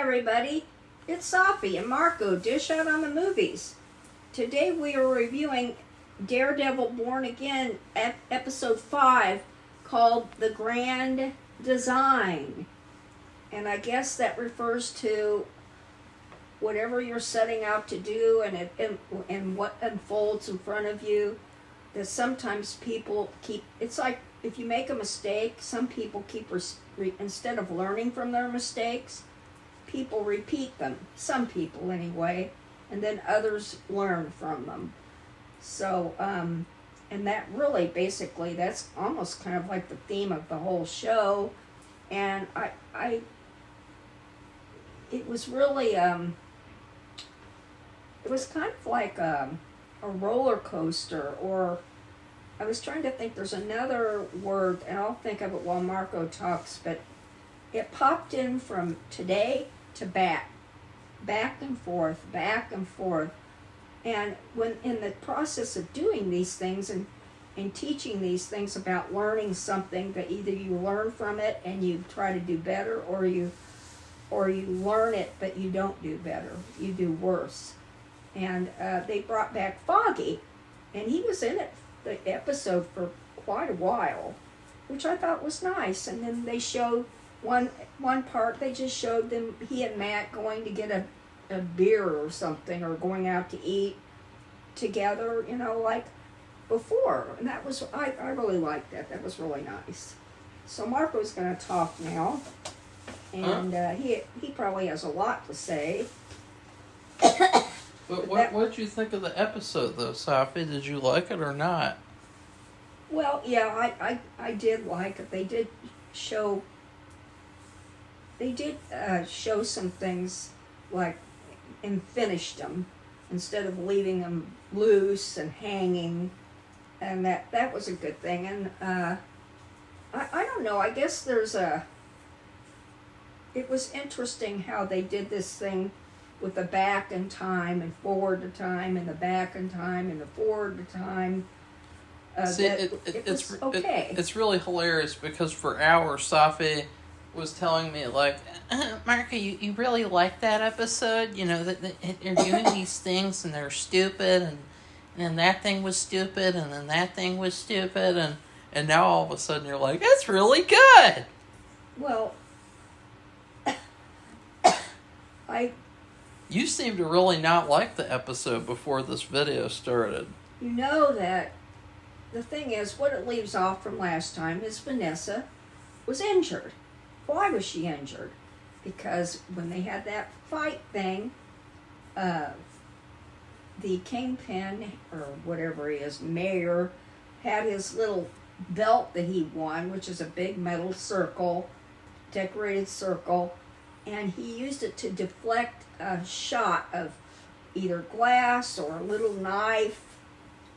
everybody, it's Safi and Marco, Dish Out on the Movies. Today we are reviewing Daredevil Born Again, episode 5, called The Grand Design. And I guess that refers to whatever you're setting out to do and what unfolds in front of you. That sometimes people keep, it's like if you make a mistake, some people keep, instead of learning from their mistakes, people repeat them. Some people anyway, and then others learn from them. So, and that really basically, that's almost kind of like the theme of the whole show. And it was really, it was kind of like a roller coaster, or I was trying to think, there's another word, and I'll think of it while Marco talks, but it popped in from today to back and forth. And when in the process of doing these things and teaching these things about learning something, that either you learn from it and you try to do better, or you learn it but you don't do better, you do worse. And they brought back Foggy, and he was in the episode for quite a while, which I thought was nice. And then they showed one part, they just showed them, he and Matt going to get a beer or something, or going out to eat together, like before. And that was, I really liked that. That was really nice. So Marco's going to talk now, and he probably has a lot to say. But what did you think of the episode, though, Safi? Did you like it or not? Well, yeah, I did like it. They did show some things, like, and finished them, instead of leaving them loose and hanging, and that was a good thing. And I don't know, I guess it was interesting how they did this thing with the back in time and forward to time, and the back in time and the forward to time. It's okay. It's really hilarious, because for hours Safi was telling me, like, Marco, you really like that episode? That they're doing these things and they're stupid, and then that thing was stupid, and then that thing was stupid, and now all of a sudden you're like, it's really good. Well, You seem to really not like the episode before this video started. You know that the thing is, what it leaves off from last time is Vanessa was injured. Why was she injured? Because when they had that fight thing, the Kingpin, or whatever he is, mayor, had his little belt that he won, which is a big metal circle, decorated circle, and he used it to deflect a shot of either glass or a little knife,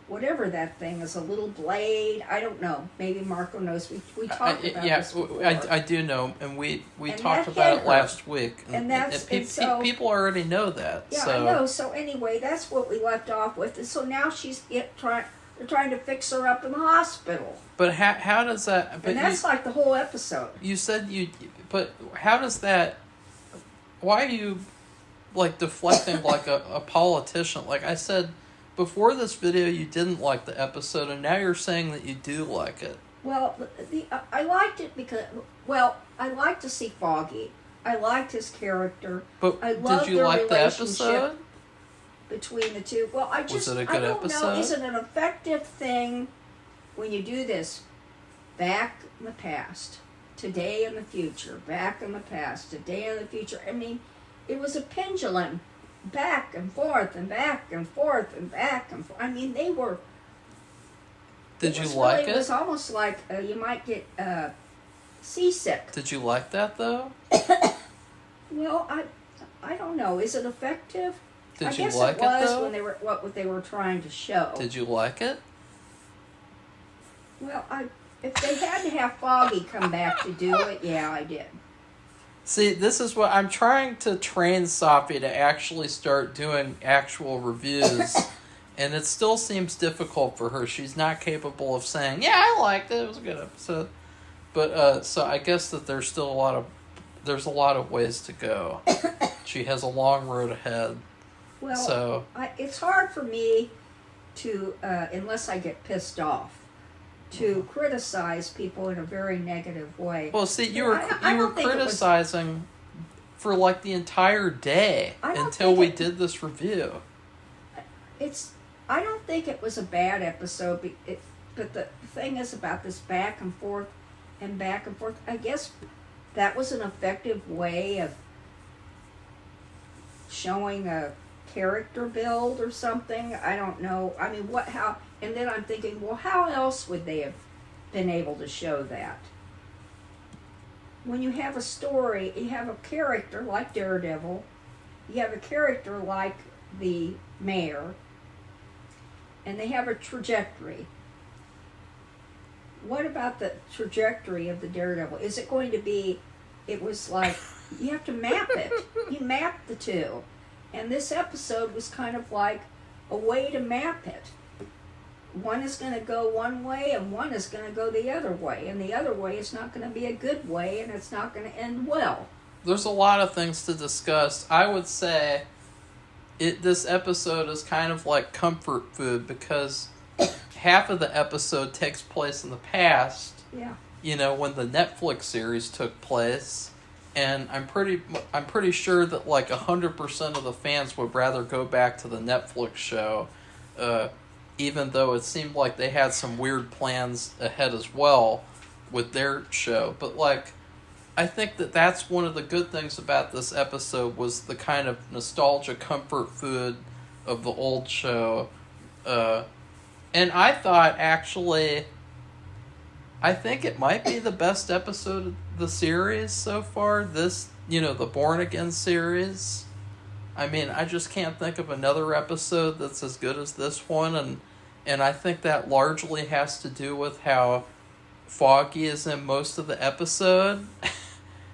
whatever that thing is, a little blade. I don't know. Maybe Marco knows. We talked about this before. I do know, and we talked about it last week. And so people already know that. Yeah, so. I know. So anyway, that's what we left off with. And so now they're trying to fix her up in the hospital. But how does that? But and that's like the whole episode. You said but how does that? Why are you, like, deflecting like a politician? Like I said before this video, you didn't like the episode, and now you're saying that you do like it. Well, I liked it because, I liked to see Foggy. I liked his character. But I loved did you like the episode? Between the two. Well, was it a good episode? Know. Is it an effective thing when you do this? Back in the past, today in the future, back in the past, today in the future. I mean, it was a pendulum, back and forth and back and forth and back and forth. I mean, they were... Did you like it? It was almost like you might get seasick. Did you like that, though? Well, I don't know. Is it effective? Did you like it, though? I guess it was when they were what they were trying to show. Did you like it? Well, if they had to have Foggy come back to do it, yeah, I did. See, this is what I'm trying to train Safi to actually start doing actual reviews, and it still seems difficult for her. She's not capable of saying, yeah, I liked it, it was a good episode. But, so I guess that there's still a lot of there's a lot of ways to go. She has a long road ahead. Well, so it's hard for me to, unless I get pissed off, to criticize people in a very negative way. Well, see, you were criticizing for like the entire day until we did this review. I don't think it was a bad episode, but the thing is about this back and forth, I guess that was an effective way of showing a character build or something. I don't know. I mean, and then I'm thinking, well, how else would they have been able to show that? When you have a story, you have a character like Daredevil, you have a character like the mayor, and they have a trajectory. What about the trajectory of the Daredevil? Is it going to be, it was like, you have to map it. You map the two. And this episode was kind of like a way to map it. One is going to go one way and one is going to go the other way. And the other way is not going to be a good way and it's not going to end well. There's a lot of things to discuss. I would say this episode is kind of like comfort food because half of the episode takes place in the past. Yeah. You know, when the Netflix series took place. And I'm pretty sure that like 100% of the fans would rather go back to the Netflix show, even though it seemed like they had some weird plans ahead as well with their show. But like, I think that's one of the good things about this episode was the kind of nostalgia comfort food of the old show. And I thought actually, I think it might be the best episode of the series so far. This, the Born Again series. I mean, I just can't think of another episode that's as good as this one, and I think that largely has to do with how Foggy is in most of the episode.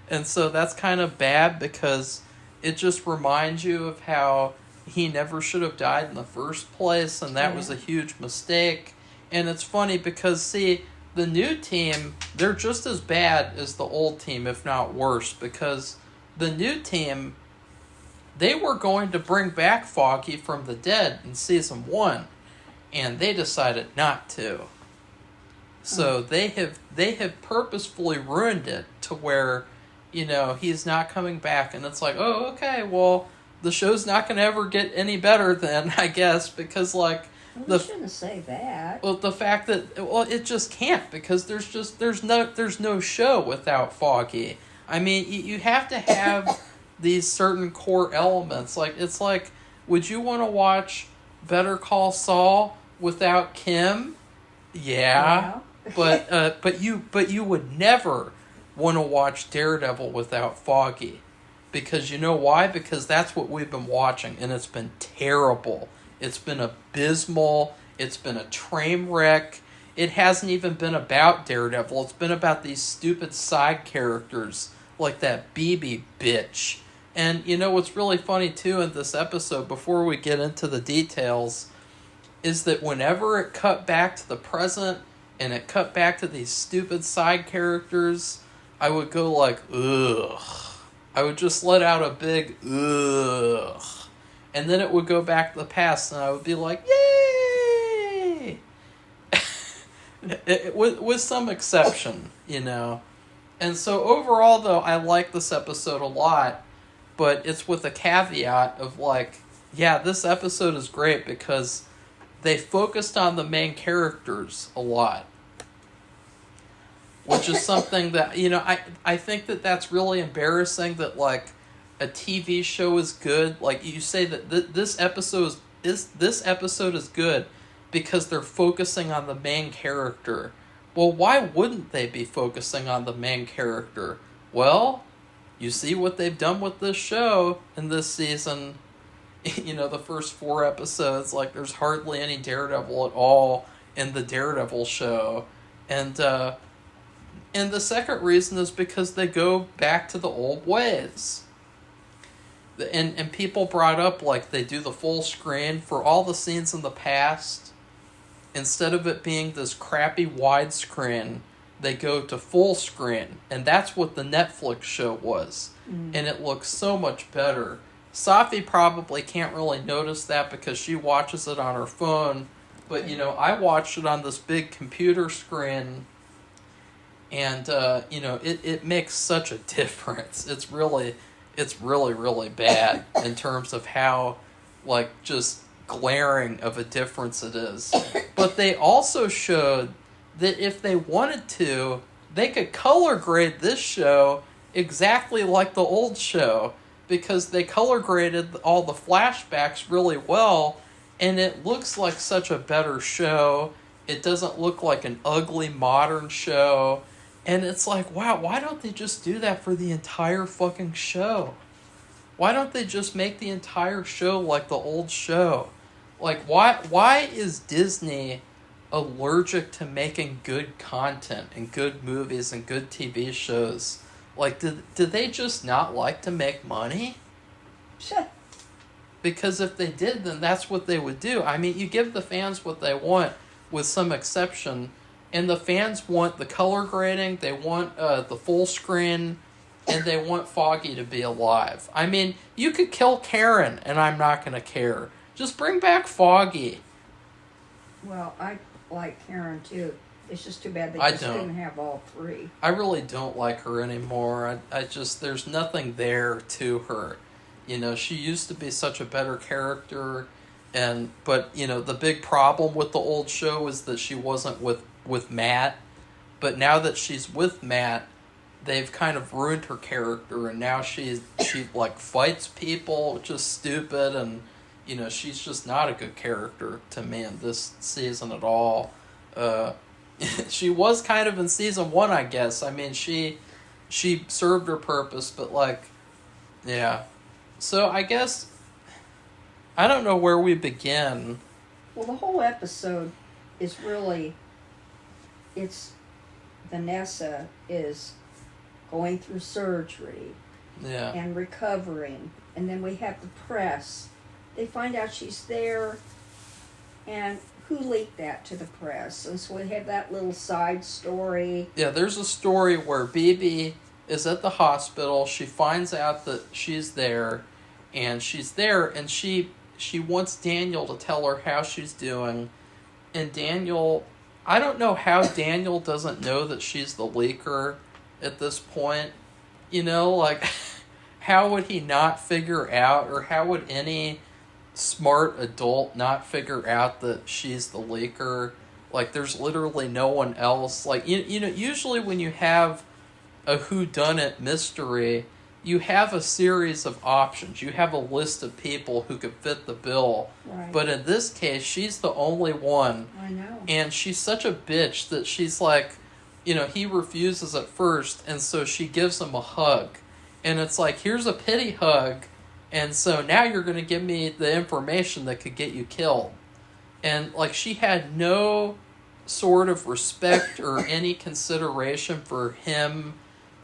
And so that's kind of bad because it just reminds you of how he never should have died in the first place, and that was a huge mistake. And it's funny because, see, the new team, they're just as bad as the old team, if not worse, because the new team, they were going to bring back Foggy from the dead in season 1, and they decided not to. So they have purposefully ruined it to where, he's not coming back, and it's like, oh, okay, well, the show's not going to ever get any better then, I guess, because, like, well, you shouldn't say that. Well, the fact that it just can't because there's no show without Foggy. I mean, you have to have these certain core elements. Like it's like, would you want to watch Better Call Saul without Kim? Yeah. but you would never want to watch Daredevil without Foggy, because you know why? Because that's what we've been watching, and it's been terrible. It's been abysmal. It's been a train wreck. It hasn't even been about Daredevil. It's been about these stupid side characters like that BB bitch. And what's really funny too in this episode, before we get into the details, is that whenever it cut back to the present and it cut back to these stupid side characters, I would go like, ugh. I would just let out a big ugh. And then it would go back to the past, and I would be like, yay! with some exception, And so overall, though, I like this episode a lot, but it's with a caveat of like, yeah, this episode is great because they focused on the main characters a lot. Which is something that, I think that's really embarrassing that, like, a TV show is good. Like, you say that this episode is good because they're focusing on the main character. Well, why wouldn't they be focusing on the main character? Well, you see what they've done with this show in this season. The first 4 episodes, like, there's hardly any Daredevil at all in the Daredevil show. And the second reason is because they go back to the old ways. And people brought up, like, they do the full screen for all the scenes in the past. Instead of it being this crappy widescreen, they go to full screen, and that's what the Netflix show was. And it looks so much better. Safi probably can't really notice that because she watches it on her phone, but I watched it on this big computer screen, and it makes such a difference. It's really really bad in terms of how just glaring of a difference it is. But they also showed that if they wanted to, they could color grade this show exactly like the old show, because they color graded all the flashbacks really well, and it looks like such a better show. It doesn't look like an ugly modern show, and it's like, wow, why don't they just do that for the entire fucking show? Why don't they just make the entire show like the old show? Why is Disney allergic to making good content and good movies and good TV shows? Do they just not like to make money? Sure. Because if they did, then that's what they would do. I mean, you give the fans what they want, with some exception, and the fans want the color grading, they want the full screen, and they want Foggy to be alive. I mean, you could kill Karen, and I'm not going to care. Just bring back Foggy. Well, I like Karen too. It's just too bad they I just don't. couldn't have all three. I really don't like her anymore. I just, there's nothing there to her. She used to be such a better character, but the big problem with the old show is that she wasn't with Matt. But now that she's with Matt, they've kind of ruined her character, and now she fights people, which is stupid, and she's just not a good character to me in this season at all. She was kind of in season 1, I guess. I mean, she served her purpose, but yeah. So I guess I don't know where we begin. Well, the whole episode is really, Vanessa is going through surgery. Yeah. And recovering, and then we have the press. They find out she's there, and who leaked that to the press? And so we have that little side story. Yeah, there's a story where BB is at the hospital. She finds out that she's there, and she wants Daniel to tell her how she's doing. And Daniel, I don't know how Daniel doesn't know that she's the leaker at this point. How would he not figure out, or how would any smart adult not figure out that she's the leaker? There's literally no one else. Usually when you have a whodunit mystery, you have a series of options. You have a list of people who could fit the bill. Right. But in this case, she's the only one. I know. And she's such a bitch that she's he refuses at first, and so she gives him a hug. And it's here's a pity hug, and so now you're going to give me the information that could get you killed. And, she had no sort of respect or any consideration for him,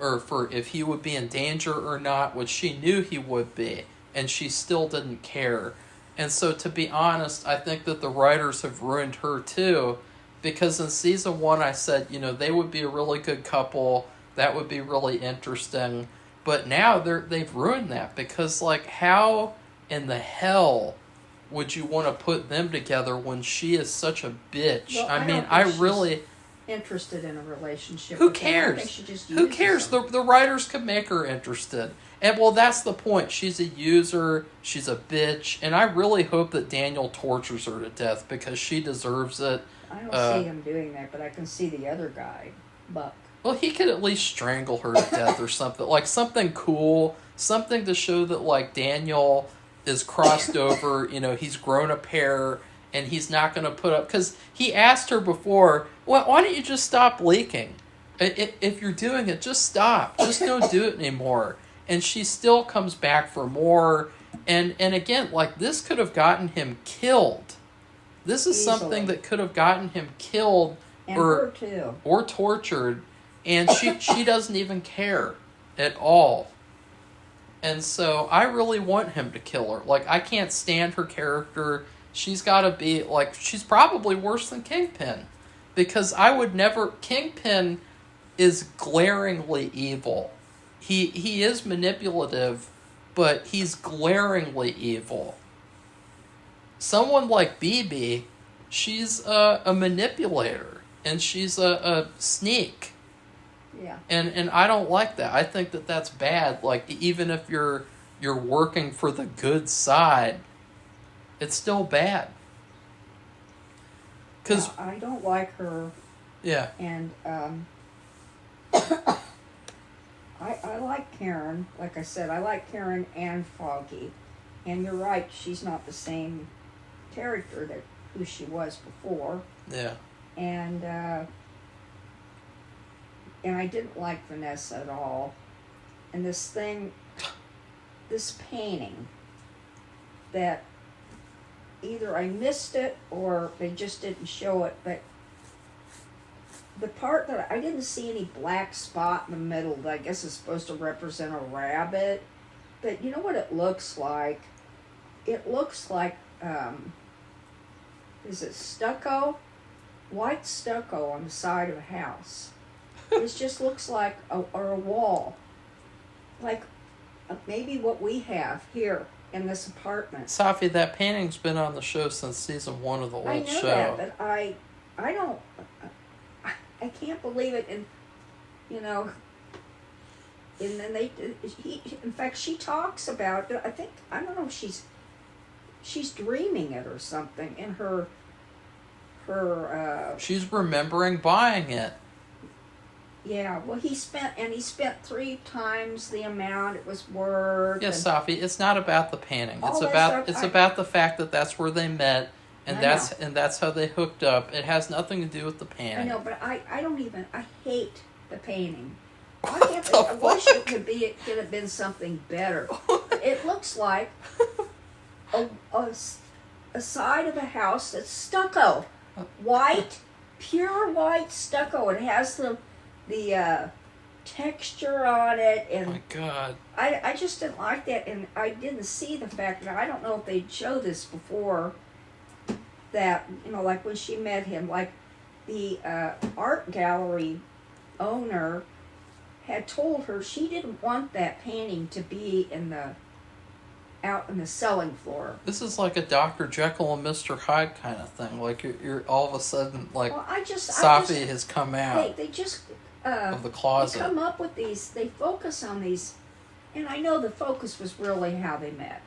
or for if he would be in danger or not, which she knew he would be, and she still didn't care. And so, to be honest, I think that the writers have ruined her too, because in season 1 I said, they would be a really good couple, that would be really interesting. But now they've ruined that, because how in the hell would you want to put them together when she is such a bitch? Well, I really interested in a relationship. Who with them. I cares? think she just Who uses cares? them. The writers could make her interested. And that's the point. She's a user, she's a bitch, and I really hope that Daniel tortures her to death, because she deserves it. I don't see him doing that, but I can see the other guy, Buck. Well, he could at least strangle her to death or something. Something cool. Something to show that, Daniel is crossed over. He's grown a pair, and he's not going to put up... Because he asked her before, why don't you just stop leaking? If you're doing it, just stop. Just don't do it anymore. And she still comes back for more. And again, this could have gotten him killed. This is Easily. something that could have gotten him killed And her too. or tortured. And she doesn't even care at all. And so I really want him to kill her. I can't stand her character. She's got to be, she's probably worse than Kingpin. Because I would never... Kingpin is glaringly evil. He is manipulative, but he's glaringly evil. Someone like BB, she's a manipulator, and she's a sneak. Yeah. And I don't like that. I think that that's bad. Like, even if you're working for the good side, it's still bad. Cause I don't like her. Yeah. And I like Karen. Like I said, I like Karen and Foggy. And you're right, she's not the same character who she was before. Yeah. And I didn't like Vanessa at all. And this painting that either I missed it or they just didn't show it, but the part that I didn't see any black spot in the middle that I guess is supposed to represent a rabbit, but you know what it looks like? It looks like, is it stucco? White stucco on the side of a house. It just looks like a wall. Like maybe what we have here in this apartment. Safi, that painting's been on the show since season 1 of the old I know show. that, but I don't, I can't believe it, and and then in fact, she talks about, I don't know if she's dreaming it or something in her she's remembering buying it. Yeah, well, he spent 3 times the amount it was worth. Yes, Safi, it's not about the painting. It's stuff, about the fact that that's where they met, and that's how they hooked up. It has nothing to do with the painting. I know, but I hate the painting. I wish it could have been something better. It looks like a side of a house that's stucco, white, pure white stucco. It has the texture on it, and oh my God, I just didn't like that, and I didn't see the fact that I don't know if they'd show this before, that like when she met him, like the art gallery owner had told her she didn't want that painting to be out in the selling floor. This is like a Dr. Jekyll and Mr. Hyde kind of thing. Like you're all of a sudden like, well, Safi has come out. They just of the closet. They come up with these. They focus on these, and I know the focus was really how they met,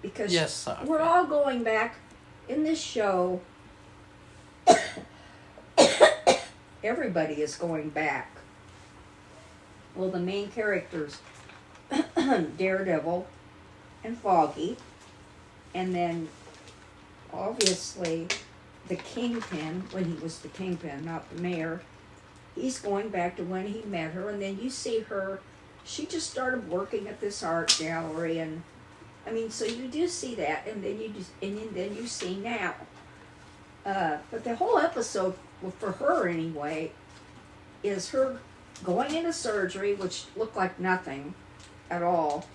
because yes, Safi, we're all going back in this show. Everybody is going back. Well, the main characters, Daredevil and Foggy, and then obviously the Kingpin, when he was the Kingpin, not the mayor. He's going back to when he met her, and then you see her. She just started working at this art gallery, and I mean, so you do see that, and then then you see now. But the whole episode, well, for her anyway, is her going into surgery, which looked like nothing at all.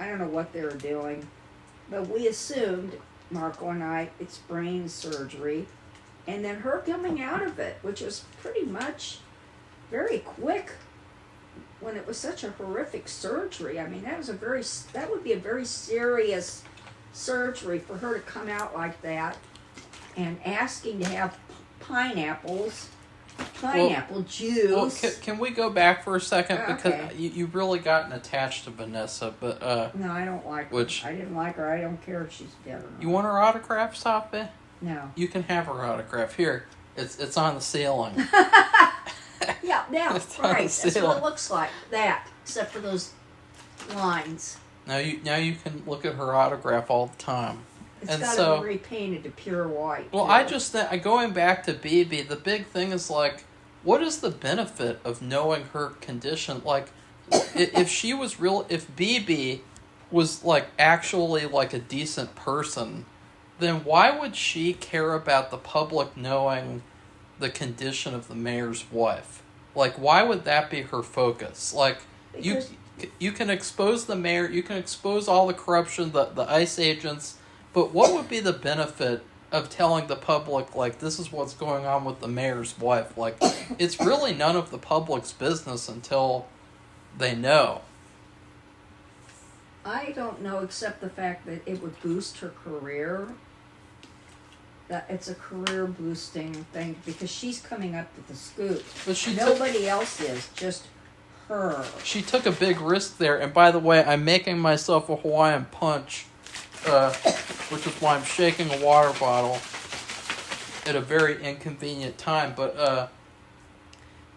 I don't know what they were doing, but we assumed, Marco and I, it's brain surgery. And then her coming out of it, which was pretty much very quick when it was such a horrific surgery. I mean, that would be a very serious surgery for her to come out like that, and asking to have pineapple juice. Well, can we go back for a second? Okay. Because you've really gotten attached to Vanessa, but no, I don't like her. I didn't like her. I don't care if she's dead or not. You want her autograph, Safi? No. You can have her autograph. Here, it's on the ceiling. Yeah, right. That's what it looks like. That, except for those lines. Now you can look at her autograph all the time. It's got to be repainted to pure white. Well, I just think, going back to BB, the big thing is, like, what is the benefit of knowing her condition? Like, if BB was, like, actually, like, a decent person, then why would she care about the public knowing the condition of the mayor's wife? Like, why would that be her focus? Like, because you can expose the mayor, you can expose all the corruption, the ICE agents, but what would be the benefit of telling the public, like, this is what's going on with the mayor's wife. Like, it's really none of the public's business until they know. I don't know, except the fact that it would boost her career. That it's a career boosting thing because she's coming up with the scoop. But nobody else is, just her. She took a big risk there. And by the way, I'm making myself a Hawaiian punch, which is why I'm shaking a water bottle at a very inconvenient time. But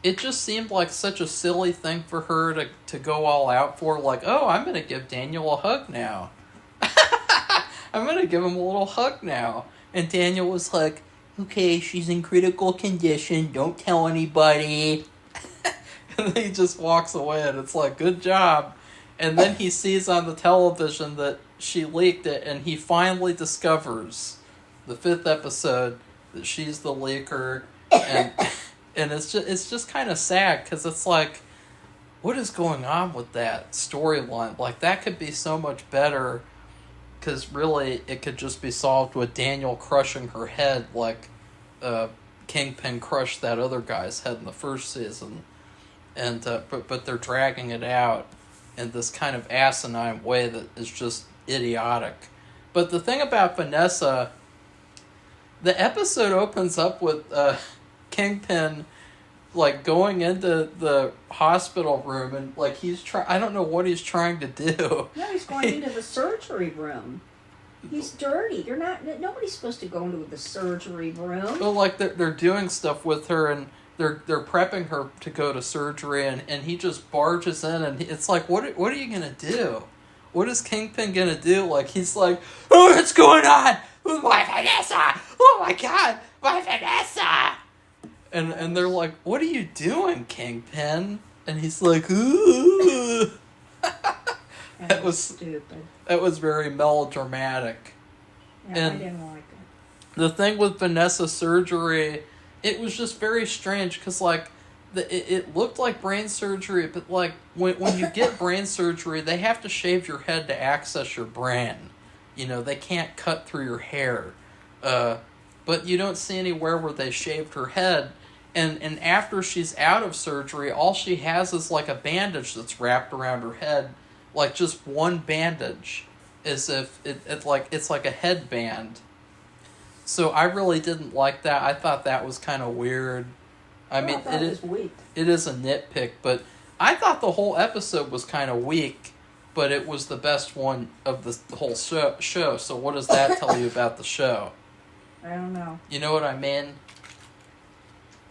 it just seemed like such a silly thing for her to go all out for. Like, oh, I'm going to give Daniel a hug now. I'm going to give him a little hug now. And Daniel was like, okay, she's in critical condition. Don't tell anybody. And then he just walks away, and it's like, good job. And then he sees on the television that she leaked it, and he finally discovers, the 5th episode, that she's the leaker. And it's just kind of sad, because it's like, what is going on with that storyline? Like, that could be so much better, because really it could just be solved with Daniel crushing her head like Kingpin crushed that other guy's head in the first season. And but they're dragging it out in this kind of asinine way that is just idiotic. But the thing about Vanessa, the episode opens up with Kingpin like going into the hospital room and like I don't know what he's trying to do. No, he's going into the surgery room. He's dirty. Nobody's supposed to go into the surgery room. Well, like they're doing stuff with her and they're prepping her to go to surgery and he just barges in and it's like, what are you gonna do? What is Kingpin gonna do? Like he's like, oh, what's going on? My Vanessa! Oh my God, my Vanessa! And they're like, what are you doing, Kingpin? And he's like, ooh. That was stupid. That was very melodramatic. Yeah, and I didn't like it. The thing with Vanessa's surgery, it was just very strange because, like, it looked like brain surgery, but, like, when you get brain surgery, they have to shave your head to access your brain. You know, they can't cut through your hair. But you don't see anywhere where they shaved her head. And after she's out of surgery, all she has is, like, a bandage that's wrapped around her head. Like, just one bandage. As if it's like a headband. So I really didn't like that. I thought that was kind of weird. I mean, it is a nitpick, but I thought the whole episode was kind of weak, but it was the best one of the whole show. So what does that tell you about the show? I don't know. You know what I mean?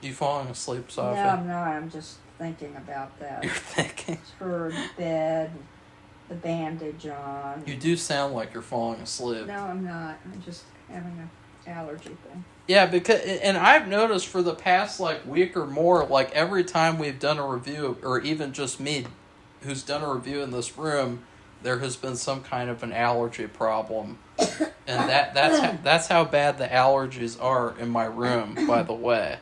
You falling asleep, Safi? No, I'm not. I'm just thinking about that. You're thinking? It's her in bed, the bandage on. You do sound like you're falling asleep. No, I'm not. I'm just having an allergy thing. Yeah, and I've noticed for the past, like, week or more, like, every time we've done a review, or even just me, who's done a review in this room, there has been some kind of an allergy problem. And that's how bad the allergies are in my room, by the way.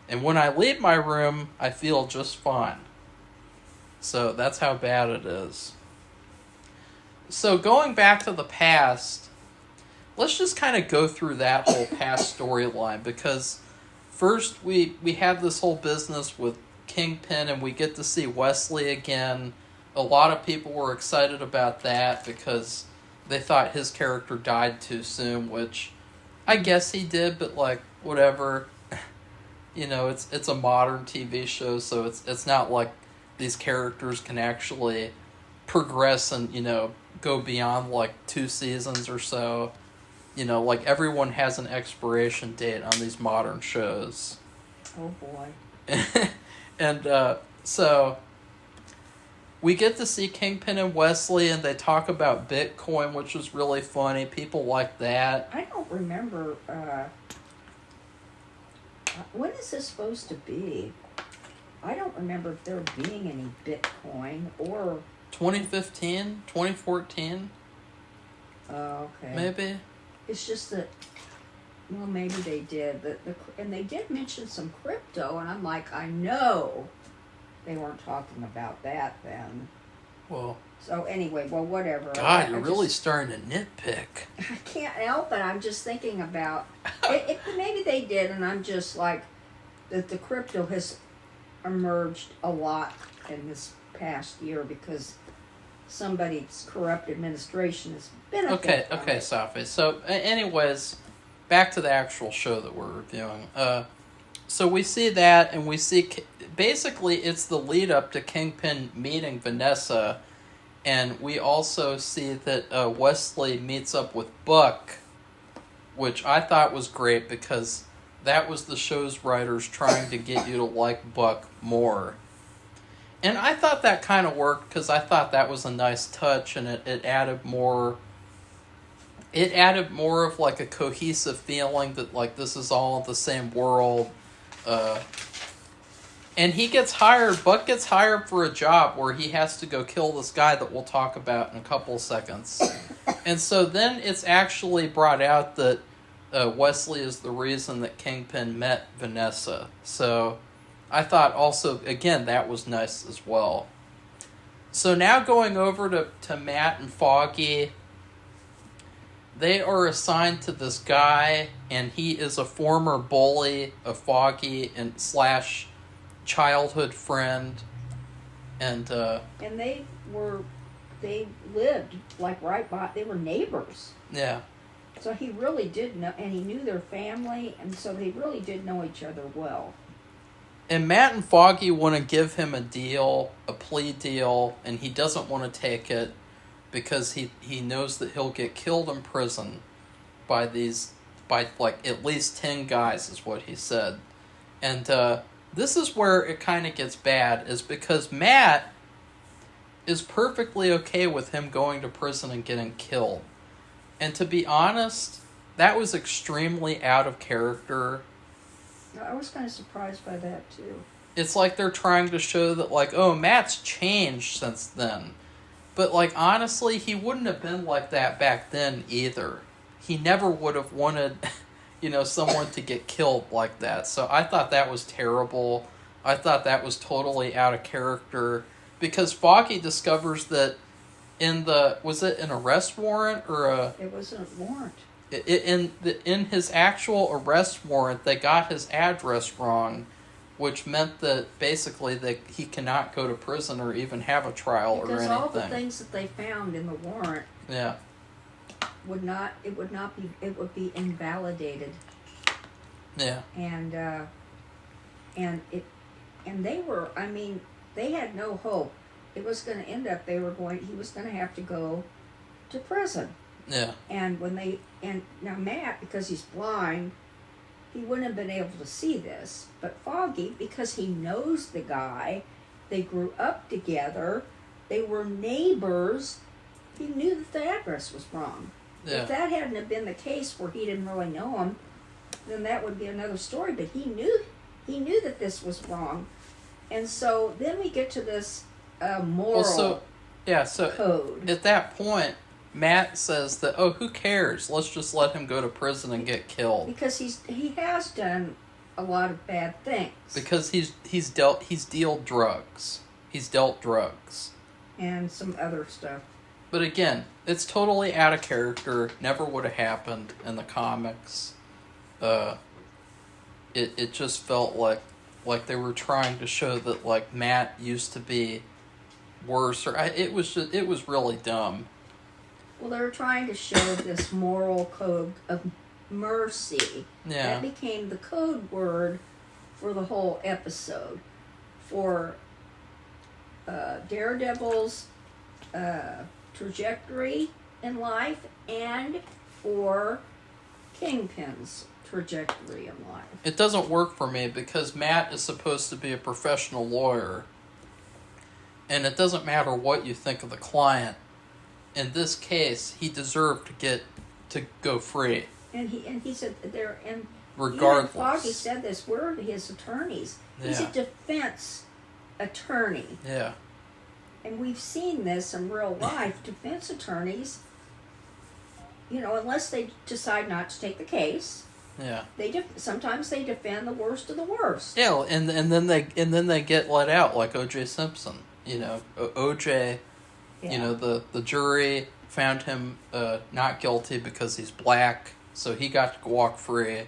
And when I leave my room, I feel just fine. So that's how bad it is. So going back to the past, let's just kind of go through that whole past storyline, because first we have this whole business with Kingpin and we get to see Wesley again. A lot of people were excited about that because they thought his character died too soon, which I guess he did, but like, whatever. You know, it's a modern TV show, so it's not like these characters can actually progress and, you know, go beyond like 2 seasons or so. You know, like everyone has an expiration date on these modern shows. Oh boy. And so we get to see Kingpin and Wesley, and they talk about Bitcoin, which was really funny. People like that. I don't remember. When is this supposed to be? I don't remember if there being any Bitcoin or 2015, 2014. Oh, okay. Maybe. It's just that. Well, maybe they did. And they did mention some crypto, and I'm like, I know they weren't talking about that then. Well, So anyway, well, whatever. God, you're really starting to nitpick. I can't help it. I'm just thinking about it. Maybe they did, and I'm just like that. The crypto has emerged a lot in this past year because somebody's corrupt administration has benefited. Okay, Safi. So, anyways, back to the actual show that we're reviewing. So we see that, and we see basically it's the lead up to Kingpin meeting Vanessa. And we also see that Wesley meets up with Buck, which I thought was great because that was the show's writers trying to get you to like Buck more. And I thought that kind of worked because I thought that was a nice touch, and it added more. It added more of like a cohesive feeling that like this is all the same world. And he gets hired, Buck gets hired for a job where he has to go kill this guy that we'll talk about in a couple of seconds. And so then it's actually brought out that Wesley is the reason that Kingpin met Vanessa. So I thought also, again, that was nice as well. So now going over to Matt and Foggy, they are assigned to this guy, and he is a former bully of Foggy and / childhood friend, and they lived like right by, they were neighbors. Yeah. So he really did know, and he knew their family, and so they really did know each other well. And Matt and Foggy want to give him a plea deal, and he doesn't want to take it because he knows that he'll get killed in prison by like at least 10 guys is what he said. And this is where it kind of gets bad, is because Matt is perfectly okay with him going to prison and getting killed. And to be honest, that was extremely out of character. I was kind of surprised by that, too. It's like they're trying to show that, like, oh, Matt's changed since then. But, like, honestly, he wouldn't have been like that back then either. He never would have wanted... someone to get killed like that. So I thought that was terrible. I thought that was totally out of character. Because Foggy discovers that was it an arrest warrant or a... It wasn't a warrant. In his actual arrest warrant, they got his address wrong, which meant that basically that he cannot go to prison or even have a trial or anything. Because all the things that they found in the warrant... Yeah. It would be invalidated. Yeah. And they were, they had no hope. It was going to end up, he was going to have to go to prison. Yeah. And now Matt, because he's blind, he wouldn't have been able to see this. But Foggy, because he knows the guy, they grew up together, they were neighbors, he knew that the address was wrong. Yeah. If that hadn't have been the case where he didn't really know him, then that would be another story. But he knew that this was wrong, and so then we get to this moral code. At that point, Matt says that, oh, who cares? Let's just let him go to prison and get killed because he has done a lot of bad things. Because he's dealt drugs. He's dealt drugs and some other stuff. But again, it's totally out of character. Never would have happened in the comics. It just felt like they were trying to show that like Matt used to be worse, or it was really dumb. Well, they were trying to show this moral code of mercy. Yeah. That became the code word for the whole episode, for Daredevil's trajectory in life and for Kingpin's trajectory in life. It doesn't work for me because Matt is supposed to be a professional lawyer, and it doesn't matter what you think of the client. In this case, he deserved to go free. And he said there, and regardless, even Foggy said this. We're his attorneys. He's a defense attorney. Yeah. And we've seen this in real life. Defense attorneys, unless they decide not to take the case, yeah, sometimes they defend the worst of the worst. Yeah, and then they get let out like O.J. Simpson. O.J. Yeah. You know, the jury found him not guilty because he's black, so he got to walk free.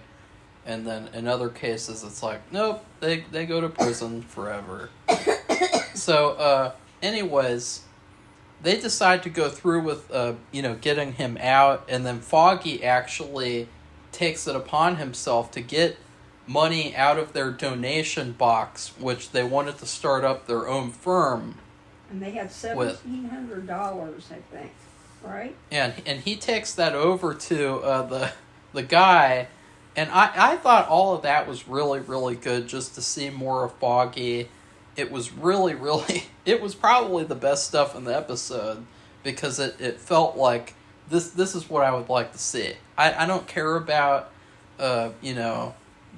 And then in other cases, it's like, nope, they go to prison forever. So, anyways, they decide to go through with, getting him out. And then Foggy actually takes it upon himself to get money out of their donation box, which they wanted to start up their own firm. And they had $1,700, I think, right? And he takes that over to the guy, and I thought all of that was really, really good, just to see more of Foggy. It was really, really, it was probably the best stuff in the episode, because it felt like this is what I would like to see. I don't care about,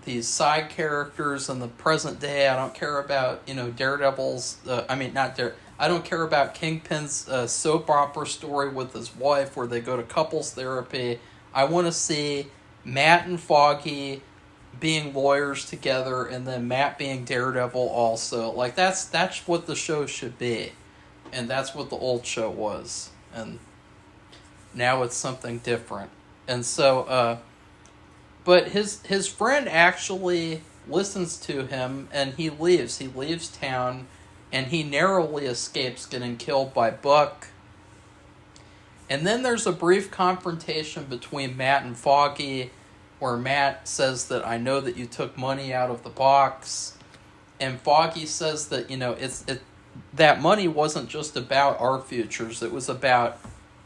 these side characters in the present day. I don't care about, Daredevil's, I don't care about Kingpin's soap opera story with his wife where they go to couples therapy. I want to see Matt and Foggy being lawyers together, and then Matt being Daredevil also. Like, that's what the show should be. And that's what the old show was. And now it's something different. And so, but his friend actually listens to him, and he leaves. He leaves town, and he narrowly escapes getting killed by Buck. And then there's a brief confrontation between Matt and Foggy, where Matt says that, I know that you took money out of the box. And Foggy says that, that money wasn't just about our futures. It was about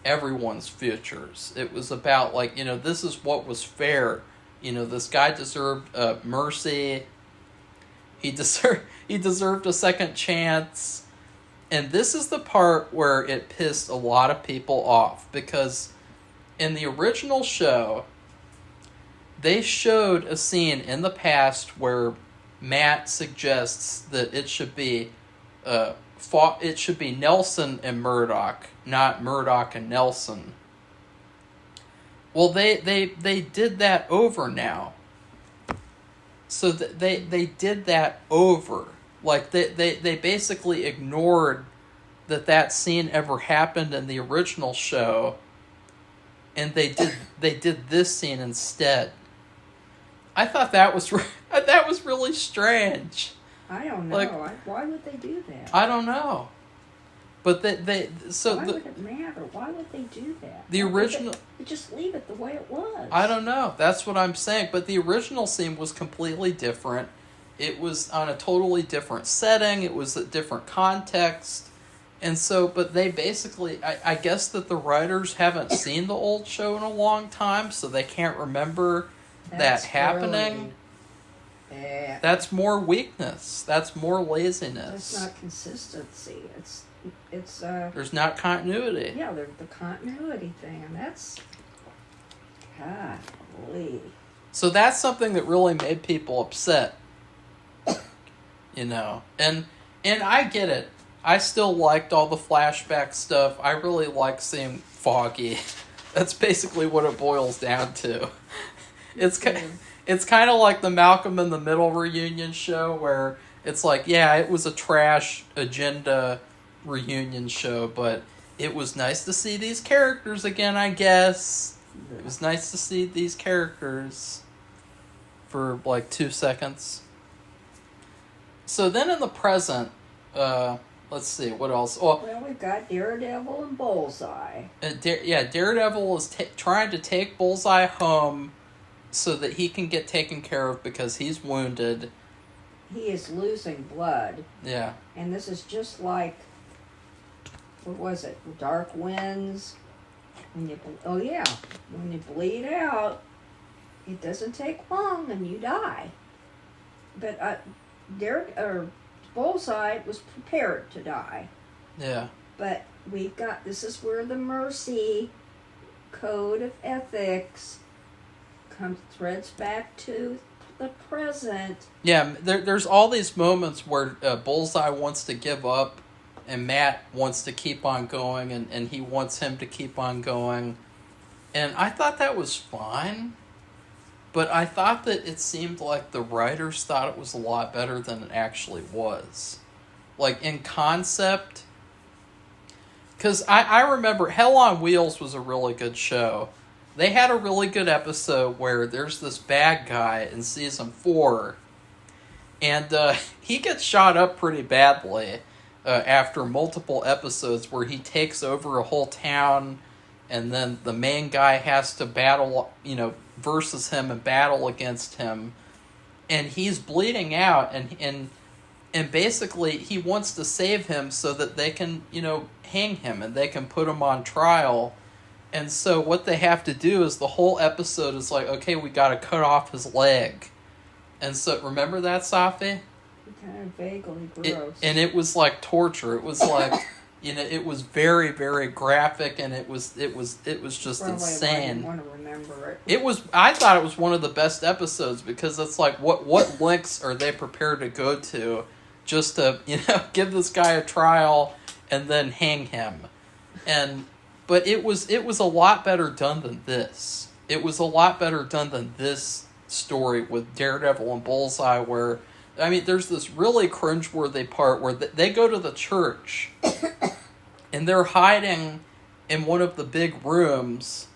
everyone's futures. It was about, this is what was fair. This guy deserved mercy. He deserved a second chance. And this is the part where it pissed a lot of people off, because in the original show, they showed a scene in the past where Matt suggests that it should be Nelson and Murdoch, not Murdoch and Nelson. Well, they did that over now. So they did that over. Like, they basically ignored that scene ever happened in the original show, and they did this scene instead. I thought that was really strange. I don't know. Why would they do that? I don't know. But why would it matter? Why would they do that? The original... Just leave it the way it was. I don't know. That's what I'm saying. But the original scene was completely different. It was on a totally different setting. It was a different context. And so, but they basically... I guess that the writers haven't seen the old show in a long time, so they can't remember that happening. Yeah. That's more weakness. That's more laziness. That's not consistency. It's there's not continuity. Yeah, there's the continuity thing, and that's golly. So that's something that really made people upset. And I get it. I still liked all the flashback stuff. I really like seeing Foggy. That's basically what it boils down to. It's kind of like the Malcolm in the Middle reunion show, where it's like, yeah, it was a trash agenda reunion show, but it was nice to see these characters again, I guess. It was nice to see these characters for 2 seconds. So then in the present, let's see, what else? Well, we've got Daredevil and Bullseye. Daredevil is trying to take Bullseye home so that he can get taken care of because he's wounded. He is losing blood. Yeah. And this is just like, what was it? Dark Winds. When you bleed out, it doesn't take long and you die. But Bullseye was prepared to die. Yeah. But this is where the mercy code of ethics threads back to the present. Yeah, there's all these moments where Bullseye wants to give up, and Matt wants to keep on going, and he wants him to keep on going. And I thought that was fine, but I thought that it seemed like the writers thought it was a lot better than it actually was. Like, in concept, Because I remember Hell on Wheels was a really good show. They had a really good episode where there's this bad guy in season 4, and he gets shot up pretty badly after multiple episodes where he takes over a whole town, and then the main guy has to battle, versus him and battle against him, and he's bleeding out, and basically he wants to save him so that they can, hang him and they can put him on trial. And so what they have to do is the whole episode is like, okay, we got to cut off his leg. And so, remember that, Safi? Kind of vaguely gross. And it was like torture. It was like, it was very, very graphic, and it was just Probably insane. I didn't want to remember it. It was. I thought it was one of the best episodes because it's like, what lengths are they prepared to go to just to give this guy a trial and then hang him, but it was a lot better done than this. It was a lot better done than this story with Daredevil and Bullseye, where, there's this really cringeworthy part where they go to the church and they're hiding in one of the big rooms,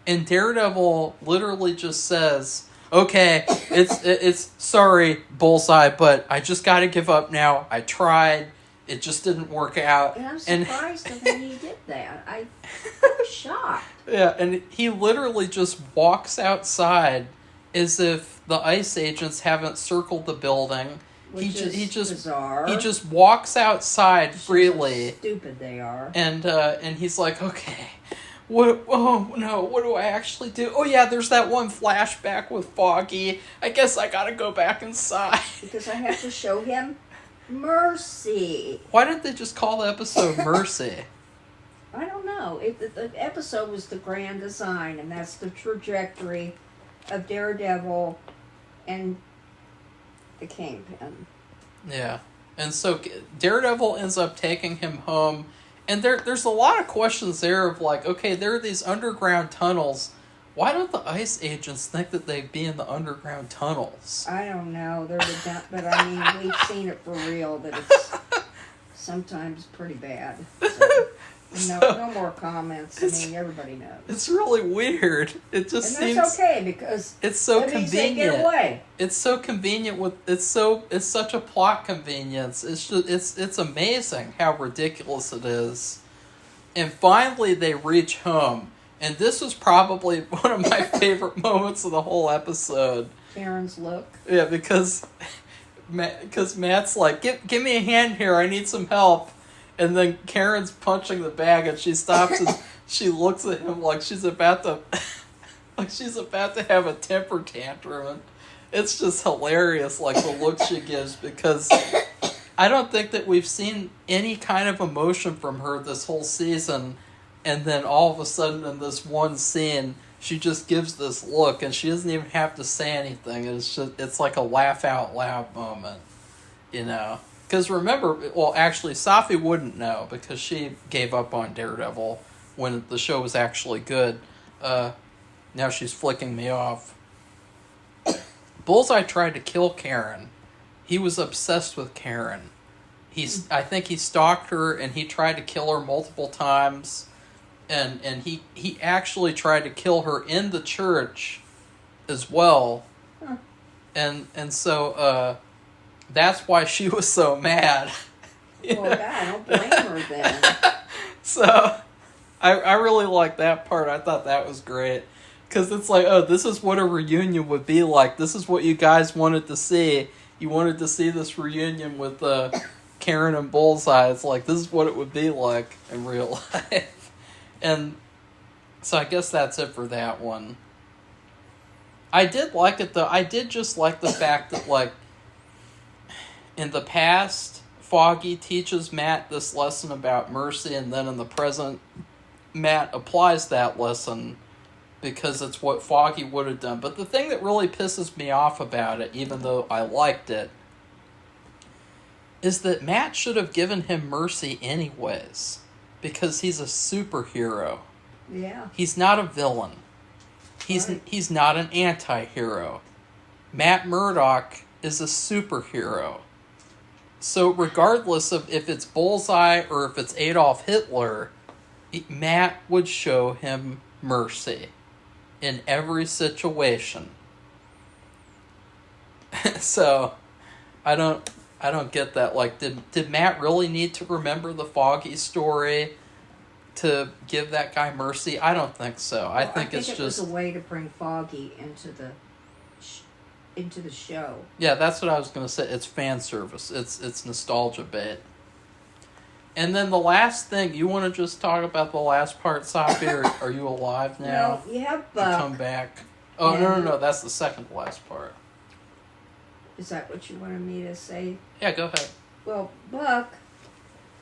and Daredevil literally just says, okay, it's sorry, Bullseye, but I just gotta give up now. I tried. It just didn't work out. And I'm surprised that he did that. I was shocked. Yeah, and he literally just walks outside as if the ICE agents haven't circled the building. Which is bizarre. He just walks outside freely. How stupid they are. And he's like, okay, what do I actually do? Oh yeah, there's that one flashback with Foggy. I guess I gotta go back inside. Because I have to show him Mercy. Why didn't they just call the episode Mercy? I don't know. The episode was the grand design, and that's the trajectory of Daredevil and the Kingpin. Yeah. And so Daredevil ends up taking him home, and there's a lot of questions there of like, okay, there are these underground tunnels. Why don't the ICE agents think that they'd be in the underground tunnels? I don't know. But we've seen it for real, that it's sometimes pretty bad. So, no more comments. Everybody knows. It's really weird. It just and seems... that's okay, because it's so that means they convenient. get away. It's so convenient it's such a plot convenience. It's amazing how ridiculous it is. And finally they reach home. And this was probably one of my favorite moments of the whole episode. Karen's look. Yeah, because Matt's like, give me a hand here, I need some help. And then Karen's punching the bag, and she stops and she looks at him like she's about to have a temper tantrum. And it's just hilarious, like the look she gives, because I don't think that we've seen any kind of emotion from her this whole season. And then all of a sudden in this one scene, she just gives this look, and she doesn't even have to say anything. It's like a laugh out loud moment, Because remember, well, actually, Safi wouldn't know because she gave up on Daredevil when the show was actually good. Now she's flicking me off. Bullseye tried to kill Karen. He was obsessed with Karen. I think he stalked her, and he tried to kill her multiple times. And he actually tried to kill her in the church as well. Huh. And so that's why she was so mad. Well, God, I don't blame her then. So I really liked that part. I thought that was great. Because it's like, oh, this is what a reunion would be like. This is what you guys wanted to see. You wanted to see this reunion with Karen and Bullseye. It's like, this is what it would be like in real life. And so I guess that's it for that one. I did like it, though. I did just like the fact that, like, in the past, Foggy teaches Matt this lesson about mercy, and then in the present, Matt applies that lesson because it's what Foggy would have done. But the thing that really pisses me off about it, even though I liked it, is that Matt should have given him mercy anyways. Because he's a superhero. Yeah. He's not a villain. He's not an anti-hero. Matt Murdock is a superhero. So regardless of if it's Bullseye or if it's Adolf Hitler, Matt would show him mercy in every situation. So I don't get that. Like, did Matt really need to remember the Foggy story to give that guy mercy? I don't think so. I think it's it just was a way to bring Foggy into the show. Yeah, that's what I was going to say. It's fan service. It's nostalgia bait. And then the last thing, you want to just talk about the last part, Safi, or are you alive now? No, you have To Buck. come back. Oh, no, that's the second to last part. Is that what you wanted me to say? Yeah, go ahead. Well, Buck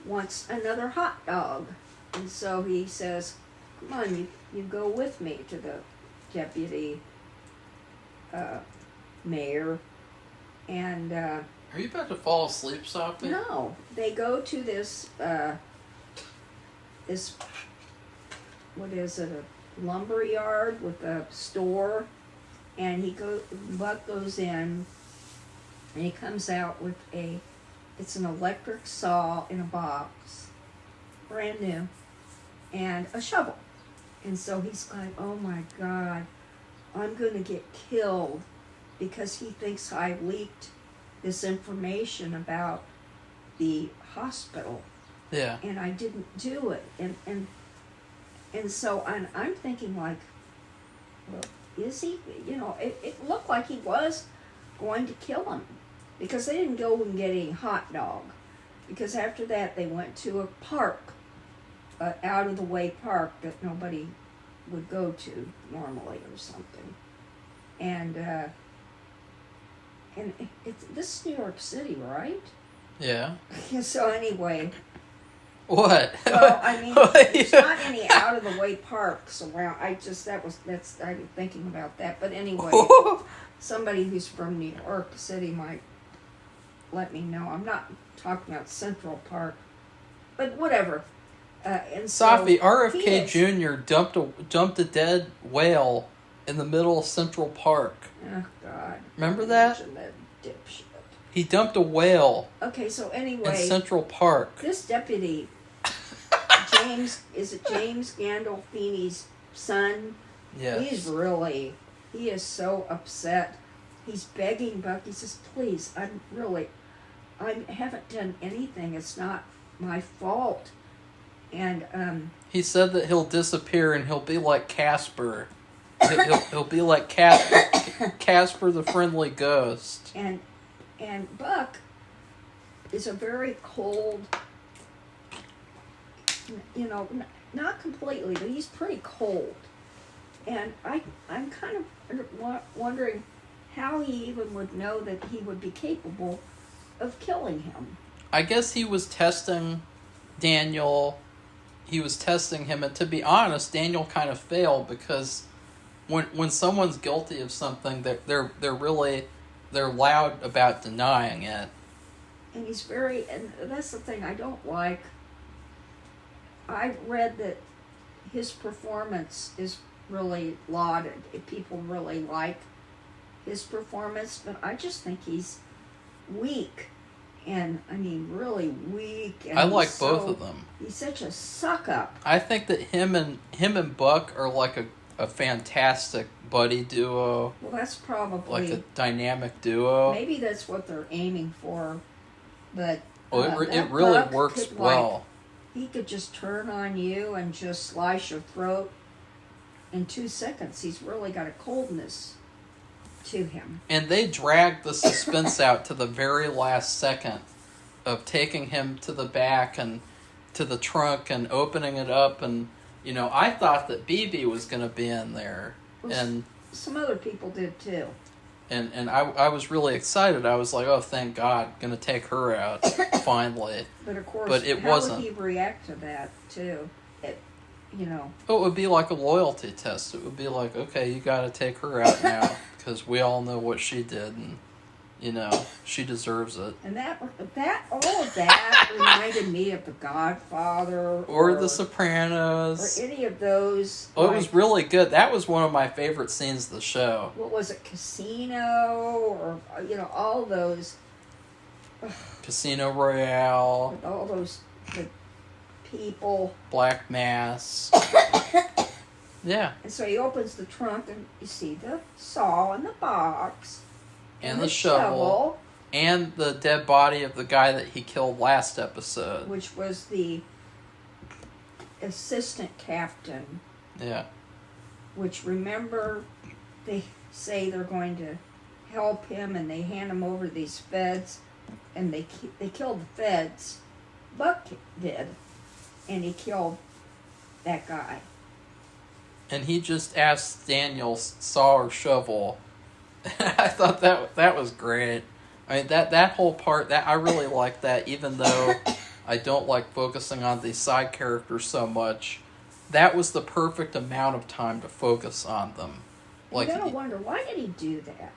wants another hot dog. And so he says, come on, you go with me to the deputy mayor. And Are you about to fall asleep, Safi? no, they go to this what is it, a lumber yard with a store, and Buck goes in, and he comes out with it's an electric saw in a box, brand new, and a shovel. And so he's like, oh my God, I'm going to get killed, because he thinks I leaked this information about the hospital. Yeah. And I didn't do it. And so I'm thinking, like, well, is he? You know, it looked like he was going to kill him, because they didn't go and get any hot dog. Because after that, they went to a park, out of the way park that nobody would go to normally or something. And this is New York City, right? Yeah. So anyway. What? Well, I mean, there's not any out of the way parks around. I'm thinking about that. But anyway, somebody who's from New York City might let me know. I'm not talking about Central Park, but whatever. And so Safi, RFK Jr. dumped a dead whale in the middle of Central Park. Oh God! Remember that? That dipshit. He dumped a whale. Okay, so anyway, in Central Park. This deputy, James Gandolfini's son? Yes. He is so upset. He's begging Buck. He says, please, I haven't done anything. It's not my fault. And he said that he'll disappear and he'll be like Casper. He'll be like Casper the Friendly Ghost. And Buck is a very cold, you know, not completely, but he's pretty cold. And I'm kind of wondering how he even would know that he would be capable of killing him. I guess he was testing Daniel. He was testing him, and to be honest, Daniel kind of failed, because when someone's guilty of something, they're loud about denying it. And and that's the thing I don't like. I read that his performance is really lauded. People really like his performance, but I just think he's weak. And I mean, really weak. And I like both of them. He's such a suck up. I think that him and Buck are like a fantastic buddy duo. Well, that's probably like a dynamic duo. Maybe that's what they're aiming for, but it really works well. He could just turn on you and just slice your throat in 2 seconds. He's really got a coldness to him. And they dragged the suspense out to the very last second of taking him to the back and to the trunk and opening it up. And, you know, I thought that BB was going to be in there. Well, and some other people did too. And I was really excited. I was like, oh, thank God, going to take her out finally. But of course, but it how wasn't. would he react to that too? Oh, it would be like a loyalty test. It would be like, okay, you got to take her out now because we all know what she did, and you know she deserves it. And all of that reminded me of The Godfather, or The Sopranos, or any of those. Oh, it was really good. That was one of my favorite scenes of the show. What was it, Casino, or all those? Casino Royale. With all those the people. Black Mass. Yeah. And so he opens the trunk and you see the saw in the box. And the shovel. And the dead body of the guy that he killed last episode. Which was the assistant captain. Yeah. Which, remember, they say they're going to help him and they hand him over to these feds. And they killed the feds. Buck did. And he killed that guy. And he just asked Daniel saw or shovel. I thought that was great. I mean, that whole part, that I really like that, even though I don't like focusing on these side characters so much. That was the perfect amount of time to focus on them. Like, you gotta wonder, why did he do that?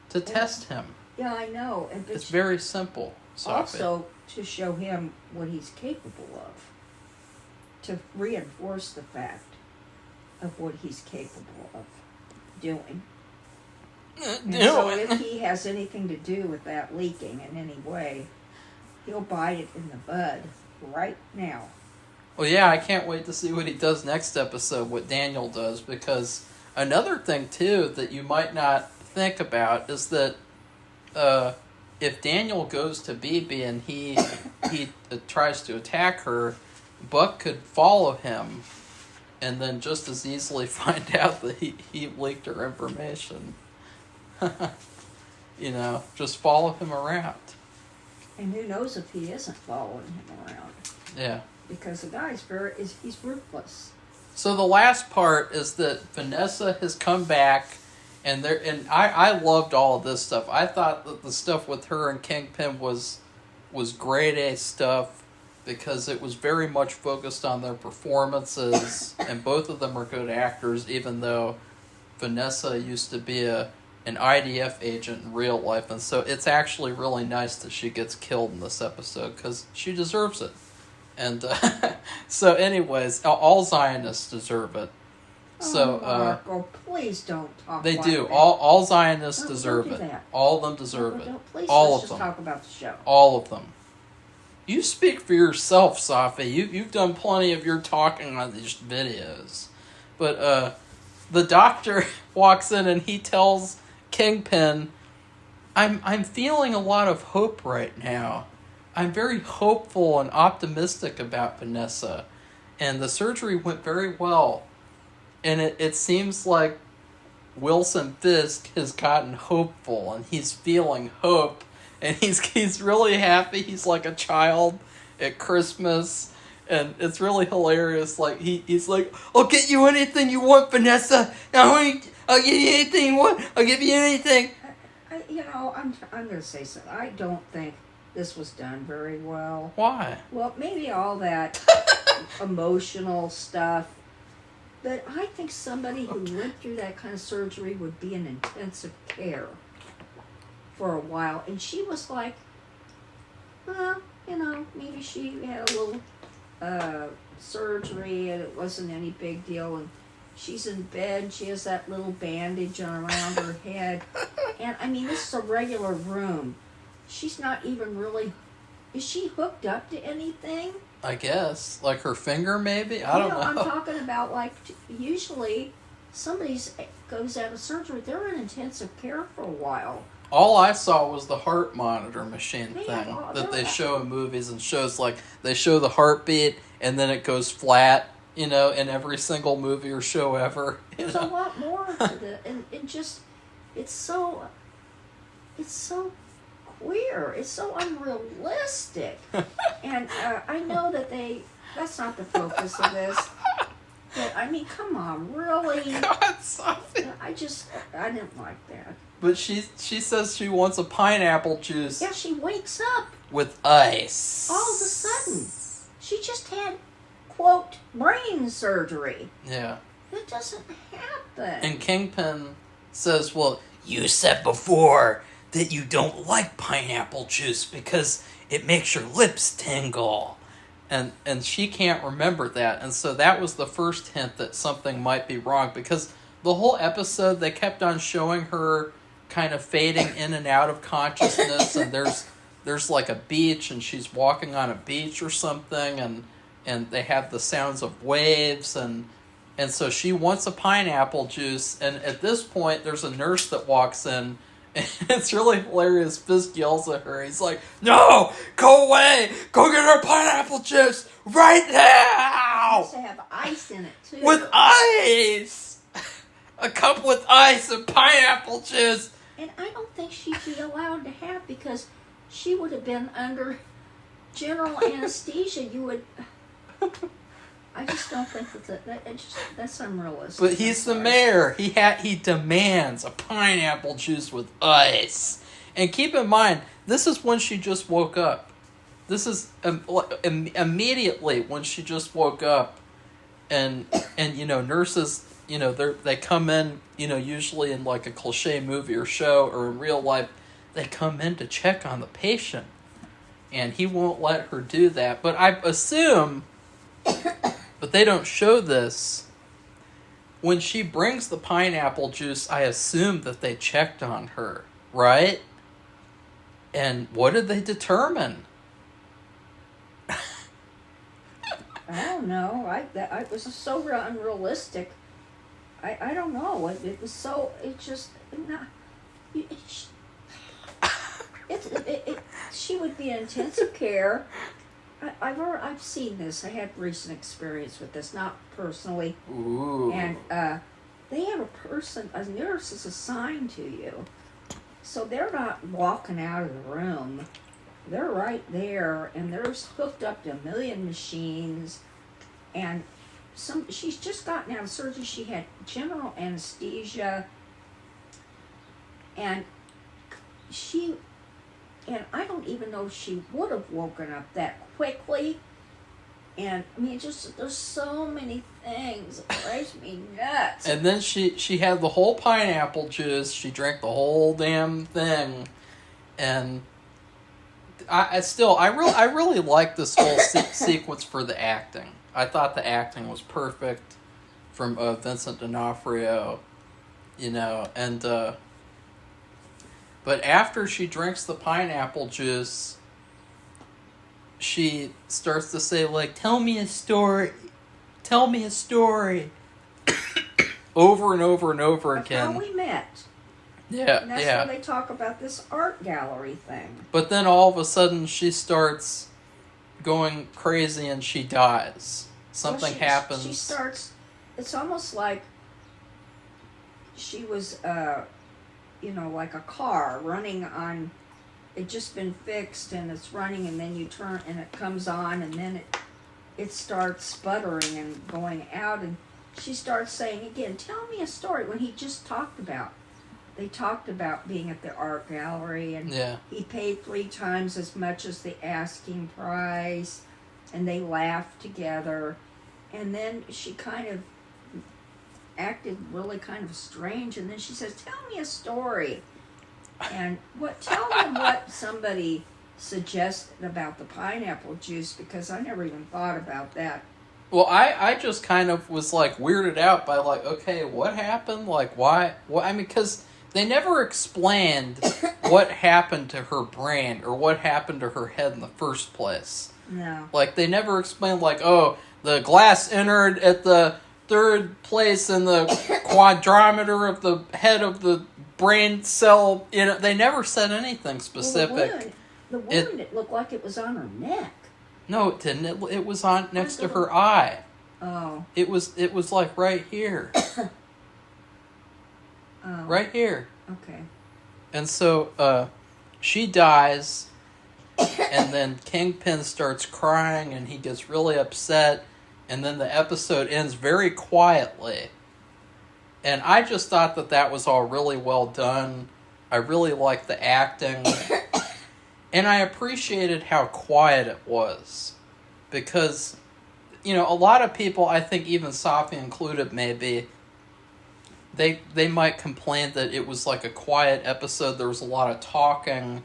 To test him. Yeah, I know. And it's very simple. Also, to show him what he's capable of. To reinforce the fact of what he's capable of doing. And so if he has anything to do with that leaking in any way, he'll bite it in the bud right now. Well, yeah, I can't wait to see what he does next episode, what Daniel does, because another thing, too, that you might not think about is that if Daniel goes to BB and he tries to attack her, Buck could follow him and then just as easily find out that he leaked her information. You know, just follow him around. And who knows if he isn't following him around. Yeah. Because the guy's he's ruthless. So the last part is that Vanessa has come back, and I loved all of this stuff. I thought that the stuff with her and Kingpin was grade A stuff because it was very much focused on their performances, and both of them are good actors, even though Vanessa used to be an IDF agent in real life, and so it's actually really nice that she gets killed in this episode because she deserves it. And so, anyways, all Zionists deserve it. So, Marco, please don't talk. They like do. that. All Zionists don't deserve do it. that. All of them deserve it. Please, all let's of just them. talk about the show. All of them. You speak for yourself, Safi. You've done plenty of your talking on these videos, but the doctor walks in and he tells Kingpin, I'm feeling a lot of hope right now. I'm very hopeful and optimistic about Vanessa. And the surgery went very well. And it seems like Wilson Fisk has gotten hopeful and he's feeling hope. And he's really happy. He's like a child at Christmas. And it's really hilarious. Like he's like, I'll get you anything you want, Vanessa. I'll give you anything you want. I'll give you anything. I'm going to say something. I don't think this was done very well. Why? Well, maybe all that emotional stuff. But I think somebody who went through that kind of surgery would be in intensive care for a while. And she was like, well, maybe she had a little surgery and it wasn't any big deal. And she's in bed. She has that little bandage around her head. And, I mean, this is a regular room. She's not even really... Is she hooked up to anything? I guess. Like her finger, maybe? I don't know. I'm talking about, like, usually somebody goes out of surgery. They're in intensive care for a while. All I saw was the heart monitor machine thing that they that. show in movies and shows, like, they show the heartbeat and then it goes flat, in every single movie or show ever. There's a lot more to this. And it's so queer. It's so unrealistic. And I know that that's not the focus of this. But, I mean, come on, really? God, Sophie. I didn't like that. But she says she wants a pineapple juice. Yeah, she wakes up. With ice. All of a sudden. She just had, quote, brain surgery. Yeah. That doesn't happen. And Kingpin says, well, you said before that you don't like pineapple juice because it makes your lips tingle. And she can't remember that. And so that was the first hint that something might be wrong. Because the whole episode, they kept on showing her kind of fading in and out of consciousness. And there's there's like a beach and she's walking on a beach or something, and they have the sounds of waves, and so she wants a pineapple juice, and at this point there's a nurse that walks in, and it's really hilarious. Fisk yells at her. He's like, "No, go away! Go get her pineapple juice right It now! has to have ice in it too. With ice! A cup with ice and pineapple juice!" And I don't think she'd be allowed to have, because she would have been under general anesthesia. You would. I just don't think that's unrealistic. But he's the mayor. He demands a pineapple juice with ice. And keep in mind, this is when she just woke up. This is immediately when she just woke up, and nurses, they come in, usually in like a cliche movie or show or in real life, they come in to check on the patient, and he won't let her do that. But I assume. But they don't show this. When she brings the pineapple juice, I assume that they checked on her, right? And what did they determine? I don't know. It was so unrealistic. I don't know. It was so. It just not. She would be in intensive care. I've seen this. I had recent experience with this, not personally. Ooh. And they have a nurse is assigned to you, so they're not walking out of the room. They're right there, and they're hooked up to a million machines. And she's just gotten out of surgery. She had general anesthesia, and I don't even know if she would have woken up that quickly. And I mean, there's so many things that drives me nuts. And then she had the whole pineapple juice. She drank the whole damn thing, and I really like this whole sequence for the acting. I thought the acting was perfect from Vincent D'Onofrio, and. But after she drinks the pineapple juice, she starts to say, like, "Tell me a story. Tell me a story." Over and over and over again. How we met. Yeah, and that's where they talk about this art gallery thing. But then all of a sudden she starts going crazy and she dies. Something happens. She starts, it's almost like she was... like a car running on, it just been fixed and it's running, and then you turn and it comes on, and then it starts sputtering and going out, and she starts saying again, "Tell me a story," when they talked about being at the art gallery, and he paid 3 times as much as the asking price, and they laughed together, and then she kind of acted really kind of strange, and then she says, "Tell me a story." And tell me what somebody suggested about the pineapple juice, because I never even thought about that. Well, I just kind of was like weirded out by like, okay, what happened? Like, why? I mean, because they never explained what happened to her brain or what happened to her head in the first place. No. Like, they never explained, like, oh, the glass entered at the 3rd place in the quadrometer of the head of the brain cell. They never said anything specific. The wound, it looked like it was on her neck. No, it didn't. It was on next to her eye. Oh. It was like right here. Oh. Right here. Okay. And so she dies, and then Kingpin starts crying, and he gets really upset, and then the episode ends very quietly. And I just thought that was all really well done. I really liked the acting. And I appreciated how quiet it was. Because, a lot of people, I think even Safi included maybe, they might complain that it was like a quiet episode. There was a lot of talking.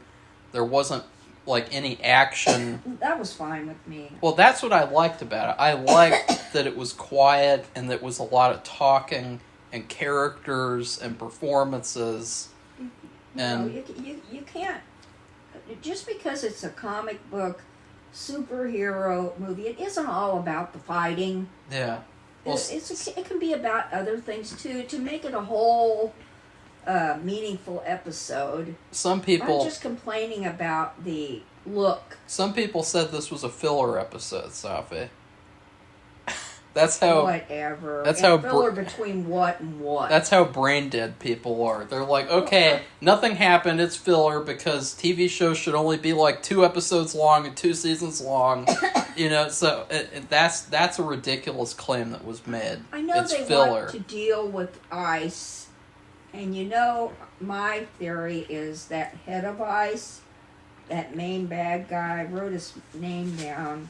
There wasn't like any action. That was fine with me. Well, that's what I liked about it. I liked that it was quiet and that was a lot of talking and characters and performances. You can't. just because it's a comic book superhero movie, it isn't all about the fighting. Yeah. Well, It can be about other things too, to make it a whole meaningful episode. Some people... I'm just complaining about the look. Some people said this was a filler episode, Safi. That's how... Whatever. That's and how... filler between what and what. That's how brain dead people are. They're like, okay, nothing happened, it's filler, because TV shows should only be like 2 episodes long and 2 seasons long. You know, so that's a ridiculous claim that was made. I know it's they filler. want to deal with ICE, and you know, my theory is that head of ICE, that main bad guy, wrote his name down,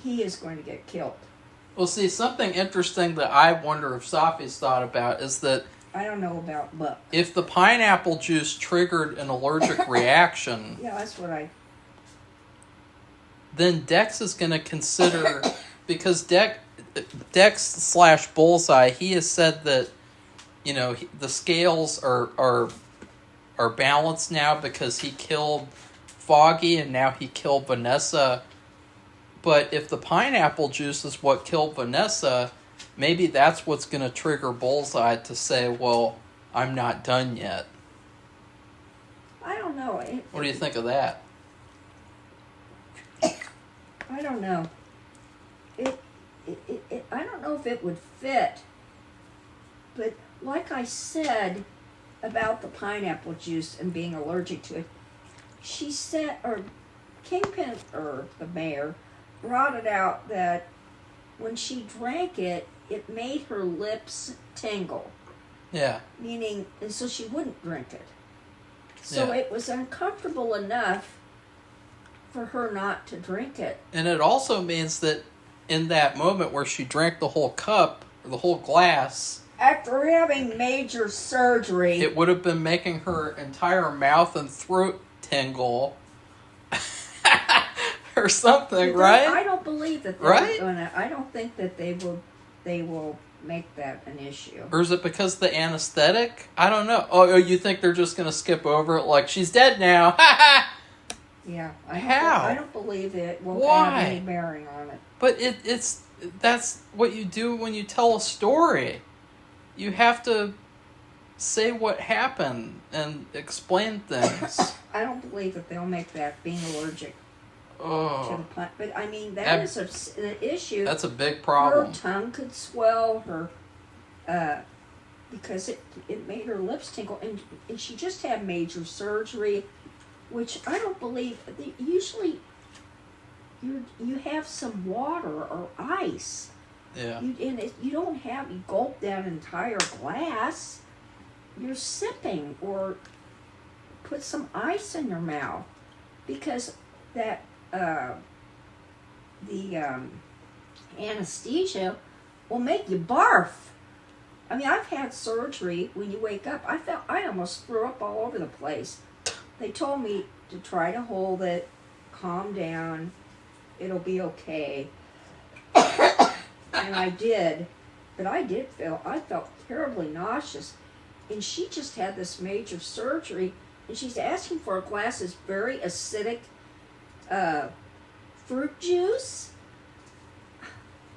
he is going to get killed. Well, see, something interesting that I wonder if Safi's thought about is that I don't know about Buck. if the pineapple juice triggered an allergic reaction... Yeah, that's what I... Then Dex is going to consider... Because Dex/Bullseye, he has said that, you know, the scales are balanced now because he killed Foggy and now he killed Vanessa. But if the pineapple juice is what killed Vanessa, maybe that's what's going to trigger Bullseye to say, well, I'm not done yet. I don't know. What do you think of that? I don't know. I don't know if it would fit. But like I said about the pineapple juice and being allergic to it, she said, or Kingpin, or the mayor, brought it out that when she drank it, it made her lips tingle. Yeah. Meaning, and so she wouldn't drink it. So Yeah. it was uncomfortable enough for her not to drink it. And it also means that in that moment where she drank the whole cup, or the whole glass... After having major surgery... It would have been making her entire mouth and throat tingle... or something, right? I don't believe that they're gonna. I don't think that they will make that an issue. Or is it because of the anesthetic? I don't know. Oh, you think they're just gonna skip over it like she's dead now? Yeah. How? I don't believe it will Why? have any bearing on it. But that's what you do when you tell a story. You have to say what happened and explain things. I don't believe that they'll make that being allergic to Oh, the plant. But I mean, that is an issue. that's a big problem. Her tongue could swell. Because it made her lips tingle, and she just had major surgery, which I don't believe. Usually, you have some water or ice. Yeah. You don't have, you gulp down an entire glass. You're sipping, or put some ice in your mouth, because that the anesthesia will make you barf. I mean, I've had surgery. When you wake up, I almost threw up all over the place. They told me to try to hold it, calm down, it'll be okay. And I did, but I felt terribly nauseous. And she just had this major surgery, and she's asking for a glass of very acidic fruit juice,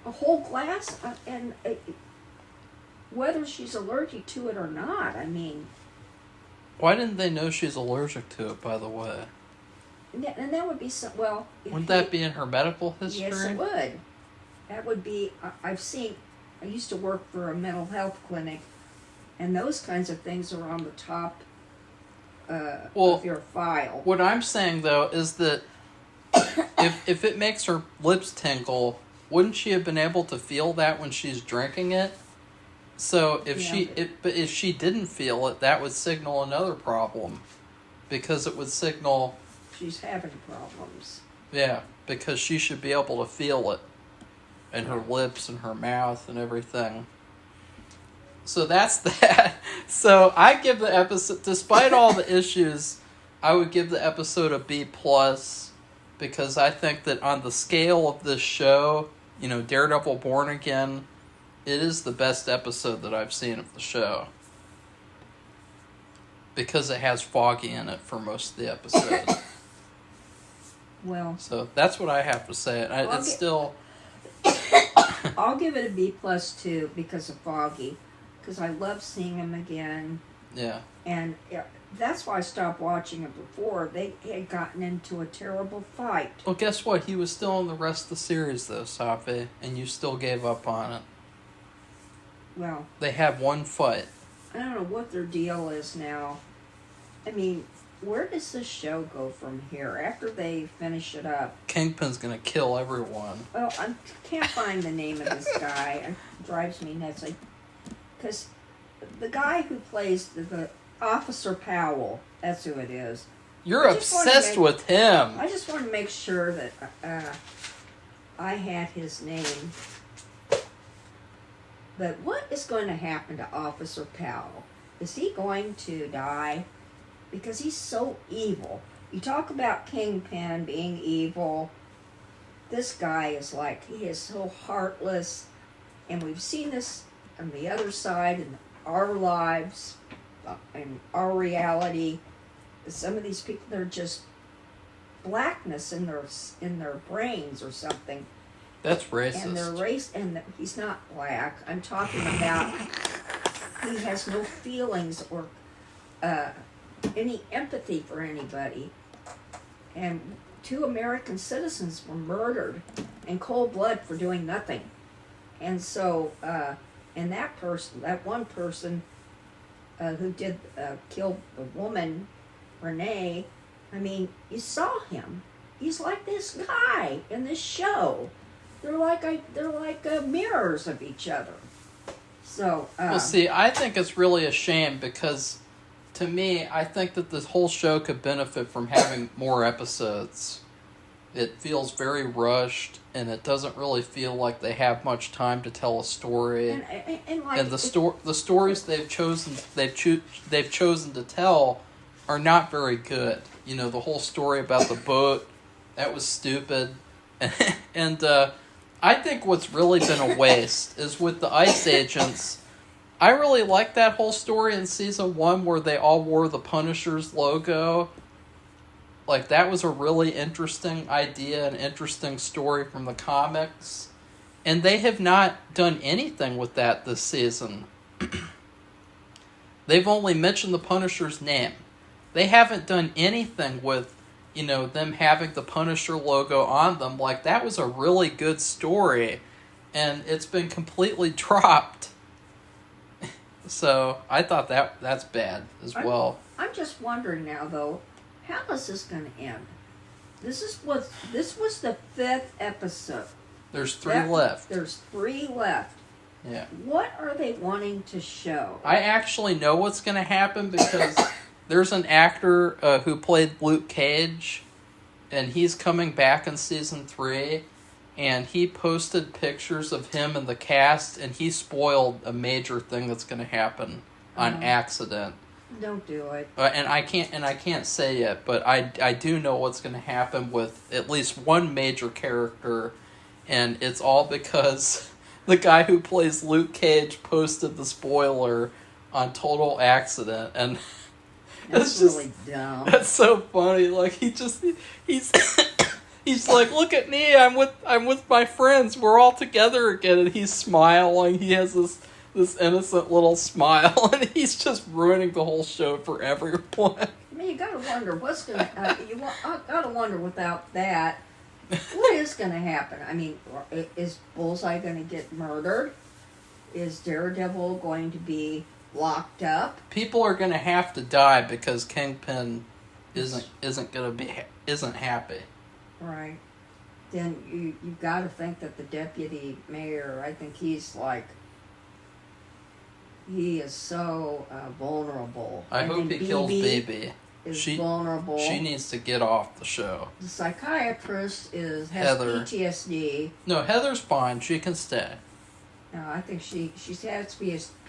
a whole glass, and whether she's allergic to it or not, I mean... Why didn't they know she's allergic to it, by the way? And that would be some, well... Wouldn't that be in her medical history? Yes, it would. That would be, I used to work for a mental health clinic, and those kinds of things are on the top of your file. What I'm saying, though, is that if it makes her lips tingle, wouldn't she have been able to feel that when she's drinking it? So if she didn't feel it, that would signal another problem, because it would signal she's having problems. Yeah, because she should be able to feel it in her lips and her mouth and everything. So that's that. So I give the episode, despite all the issues, I would give the episode a B+, because I think that on the scale of this show, Daredevil Born Again, it is the best episode that I've seen of the show. because it has Foggy in it for most of the episode. Well, So that's what I have to say. I'll give it a B+ too because of Foggy, because I love seeing him again. Yeah. And that's why I stopped watching it before. They had gotten into a terrible fight. Well, guess what? He was still in the rest of the series, though, Safi, and you still gave up on it. Well, they had one fight. I don't know what their deal is now. I mean, where does this show go from here after they finish it up? Kingpin's gonna kill everyone. Well, I can't find the name of this guy. It drives me nuts. Because the guy who plays the Officer Powell, that's who it is. You're obsessed with him. I just want to make sure that I had his name. But what is going to happen to Officer Powell? Is he going to die? Because he's so evil. You talk about Kingpin being evil. This guy is like, he is so heartless. And we've seen this on the other side in our lives, in our reality. Some of these people, they're just blackness in their brains or something. That's racist. And they're he's not black. I'm talking about he has no feelings or any empathy for anybody. And 2 American citizens were murdered in cold blood for doing nothing. And so, and that one person who did kill the woman, Renee, I mean, you saw him. He's like this guy in this show. They're like mirrors of each other. So. Well, see, I think it's really a shame because, to me, I think that this whole show could benefit from having more episodes. It feels very rushed, and it doesn't really feel like they have much time to tell a story. And the stories they've chosen to tell are not very good. You know, the whole story about the boat, that was stupid. And I think what's really been a waste is with the Ice Agents. I really liked that whole story in season 1 where they all wore the Punisher's logo. Like, that was a really interesting idea, an interesting story from the comics. And they have not done anything with that this season. They've only mentioned the Punisher's name. They haven't done anything with, you know, them having the Punisher logo on them. Like, that was a really good story. And it's been completely dropped. So, I thought that's bad as well. I'm just wondering now, though, how is this going to end? This was the 5th episode. There's 3 left. There's 3 left. Yeah. What are they wanting to show? I actually know what's going to happen because there's an actor who played Luke Cage, and he's coming back in season 3, and he posted pictures of him and the cast, and he spoiled a major thing that's going to happen on accident. Don't do it. And I can't say yet, but I do know what's going to happen with at least one major character, and it's all because the guy who plays Luke Cage posted the spoiler on total accident, and that's just really dumb. That's so funny. Like he's he's like, look at me, I'm with my friends, we're all together again, and he's smiling. He has this innocent little smile, and he's just ruining the whole show for everyone. I mean, you gotta wonder what's gonna. Gotta wonder without that, what is gonna happen? I mean, is Bullseye gonna get murdered? Is Daredevil going to be locked up? People are gonna have to die because Kingpin isn't happy. Right. Then you gotta think that the deputy mayor. I think he's like. He is so vulnerable. I hope he kills Baby. Is vulnerable. She needs to get off the show. The psychiatrist has Heather. PTSD. No, Heather's fine. She can stay. No, I think she has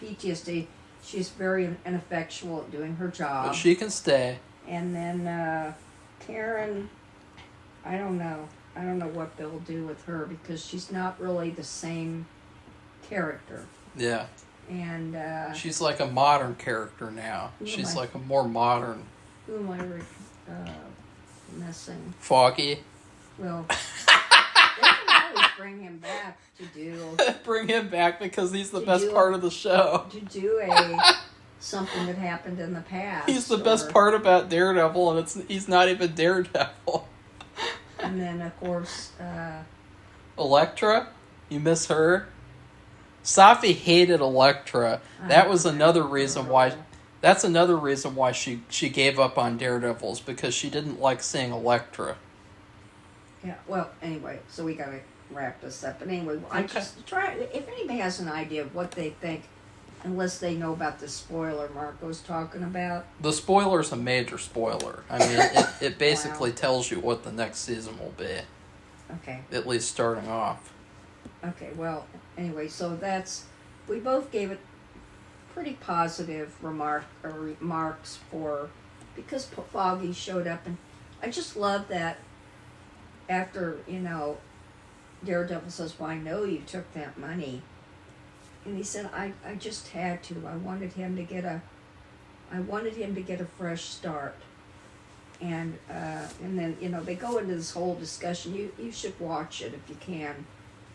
PTSD. She's very ineffectual at doing her job. But she can stay. And then Karen, I don't know. I don't know what they'll do with her because she's not really the same character. Yeah. And she's like a modern character now. She's like a more modern. Who am I missing? Foggy. Well, they can always bring him back to do. Bring him back because he's the best part of the show. To do something that happened in the past. He's the best part about Daredevil, and he's not even Daredevil. And then, of course, Elektra. You miss her. Safi hated Elektra. That was another reason why. That's another reason why she gave up on Daredevils, because she didn't like seeing Elektra. Yeah. Well, anyway, so we gotta wrap this up. But anyway, I just try. If anybody has an idea of what they think, unless they know about the spoiler Marco's talking about. The spoiler's a major spoiler. I mean, it basically tells you what the next season will be. Okay. At least starting off. Okay. Well, anyway, so we both gave it pretty positive remarks because Foggy showed up, and I just love that after Daredevil says, "Well, I know you took that money," and he said, "I just had to. I wanted him to get a fresh start," and then they go into this whole discussion. You should watch it if you can,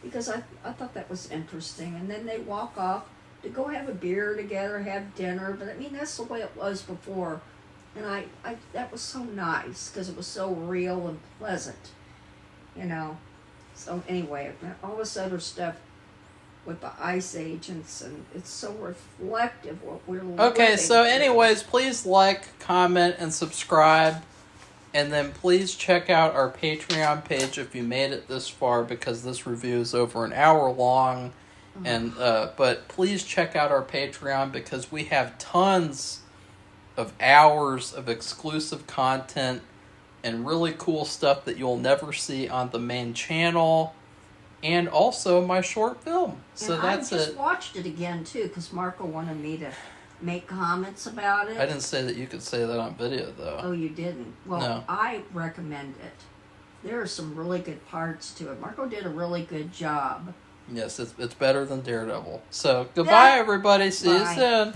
because I thought that was interesting, and then they walk off to go have a beer together, have dinner. But I mean, that's the way it was before, and I that was so nice because it was so real and pleasant, So anyway, all this other stuff with the ICE agents, and it's so reflective what we're living. Okay, so anyways, please like, comment, and subscribe, and then please check out our Patreon page if you made it this far, because this review is over an hour long. And but please check out our Patreon, because we have tons of hours of exclusive content and really cool stuff that you'll never see on the main channel, and also my short film. So and that's it. I just watched it again too because Marco wanted me to make comments about it. I didn't say that you could say that on video, though. Oh, you didn't? Well, no. I recommend it. There are some really good parts to it. Marco did a really good job. Yes, it's better than Daredevil. So, goodbye, everybody. See you soon.